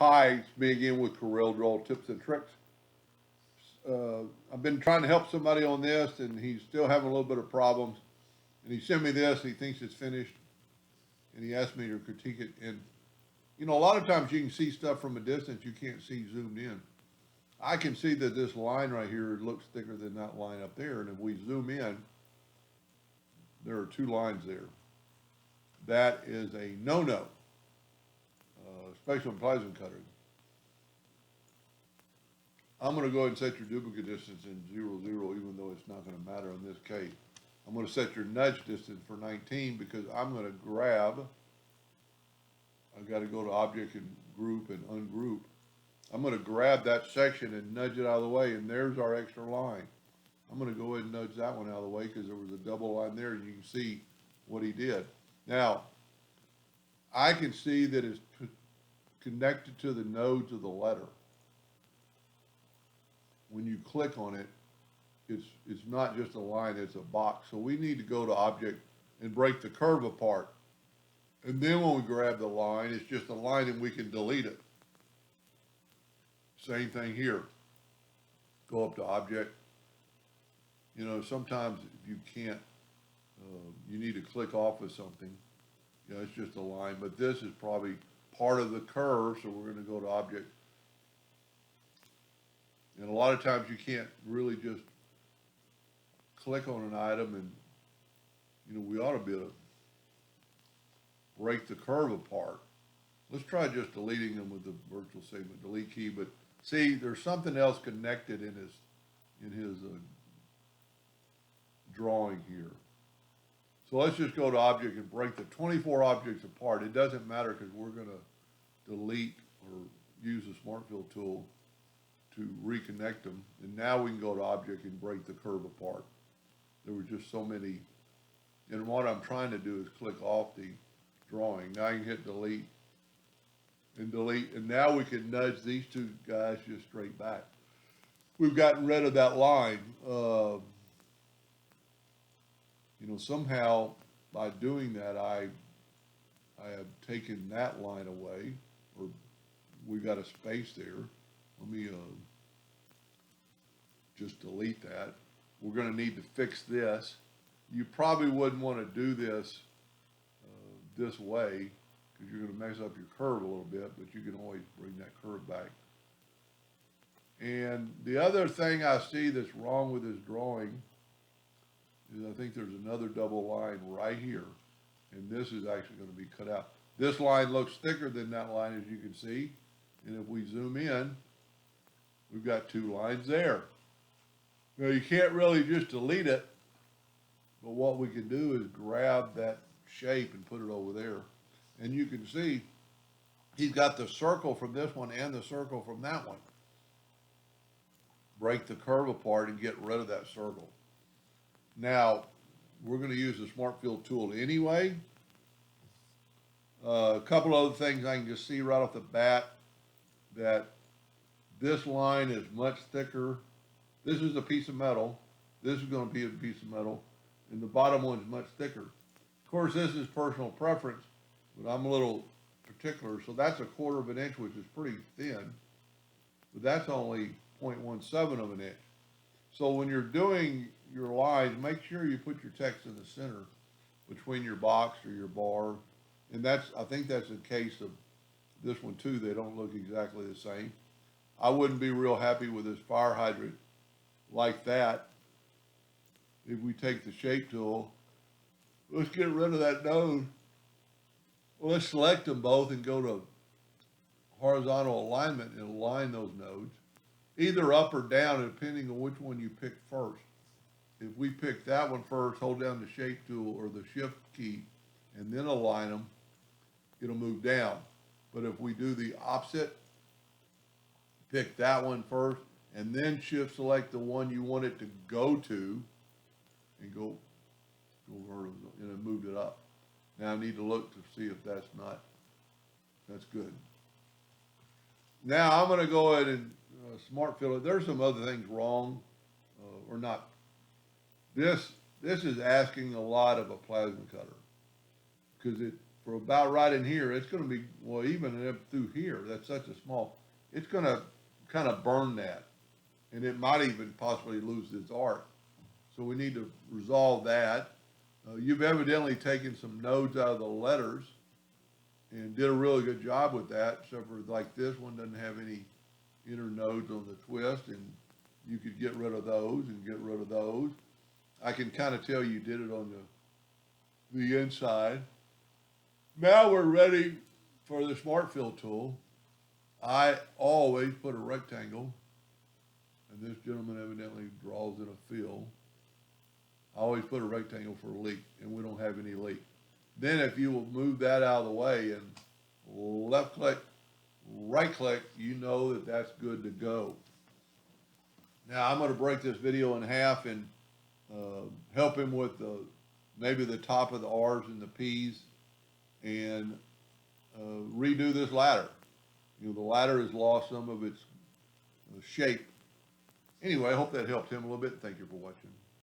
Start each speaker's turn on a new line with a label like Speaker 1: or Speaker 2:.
Speaker 1: Hi, it's me again with Corel Draw Tips and Tricks. I've been trying to help somebody on this, and he's still having a little bit of problems. And he sent me this, and he thinks it's finished, and he asked me to critique it. And you know, a lot of times you can see stuff from a distance you can't see zoomed in. I can see that this line right here looks thicker than that line up there, and if we zoom in, there are two lines there. That is a no-no, especially on plasma cutters. I'm going to go ahead and set your duplicate distance in 0, 0, even though it's not going to matter in this case. I'm going to set your nudge distance for 19 because I'm going to grab, I've got to go to object and group and ungroup. I'm going to grab that section and nudge it out of the way, and there's our extra line. I'm going to go ahead and nudge that one out of the way because there was a double line there, and you can see what he did. Now, I can see that it's connected to the nodes of the letter. When you click on it, it's not just a line, it's a box. So we need to go to object and break the curve apart. And then when we grab the line, it's just a line and we can delete it. Same thing here. Go up to object. You know, sometimes if you can't, you need to click off of something. You know, it's just a line, but this is probably part of the curve, so we're going to go to object. And a lot of times you can't really just click on an item, and you know, we ought to be able to break the curve apart. Let's try just deleting them with the virtual segment delete key, but see, there's something else connected in his drawing here. So let's just go to object and break the 24 objects apart. It doesn't matter because we're going to delete or use the Smart Fill tool to reconnect them. And now we can go to object and break the curve apart. There were just so many. And what I'm trying to do is click off the drawing. Now I can hit delete and delete. And now we can nudge these two guys just straight back. We've gotten rid of that line. You know, somehow by doing that, I have taken that line away, or we got a space there. Let me just delete that. We're going to need to fix this. You probably wouldn't want to do this this way because you're going to mess up your curve a little bit, but you can always bring that curve back. And the other thing I see that's wrong with this drawing is I think there's another double line right here, and this is actually going to be cut out. This line looks thicker than that line, as you can see, and if we zoom in, we've got two lines there. Now you can't really just delete it, but what we can do is grab that shape and put it over there, and you can see he's got the circle from this one and the circle from that one. Break the curve apart and get rid of that circle. Now, we're going to use the Smart Fill tool anyway. A couple other things I can just see right off the bat, that this line is much thicker. This is a piece of metal. This is going to be a piece of metal. And the bottom one is much thicker. Of course, this is personal preference, but I'm a little particular. So that's 1/4 of an inch, which is pretty thin. But that's only 0.17 of an inch. So when you're doing your lines, make sure you put your text in the center between your box or your bar. And I think that's the case of this one too. They don't look exactly the same. I wouldn't be real happy with this fire hydrant like that. If we take the shape tool, let's get rid of that node. Well, let's select them both and go to horizontal alignment and align those nodes, either up or down, depending on which one you pick first. If we pick that one first, hold down the shape tool or the shift key and then align them, it'll move down. But if we do the opposite, pick that one first and then shift select the one you want it to go to and go vertical, and it moved it up. Now I need to look to see if that's good. Now I'm going to go ahead and Smart Fill it. There's some other things wrong or not. This is asking a lot of a plasma cutter because for about right in here, it's gonna be, well, even up through here, that's such a small, it's gonna kind of burn that. And it might even possibly lose its arc. So we need to resolve that. You've evidently taken some nodes out of the letters and did a really good job with that, except for like this one doesn't have any inner nodes on the twist, and you could get rid of those and get rid of those. I can kind of tell you did it on the inside. Now we're ready for the Smart Fill tool. I always put a rectangle, and this gentleman evidently draws in a fill. I always put a rectangle for a leak, and we don't have any leak. Then if you will move that out of the way and left click, right click, you know that that's good to go. Now I'm going to break this video in half and help him with maybe the top of the R's and the P's, and redo this ladder. You know, the ladder has lost some of its shape. Anyway, I hope that helped him a little bit. Thank you for watching.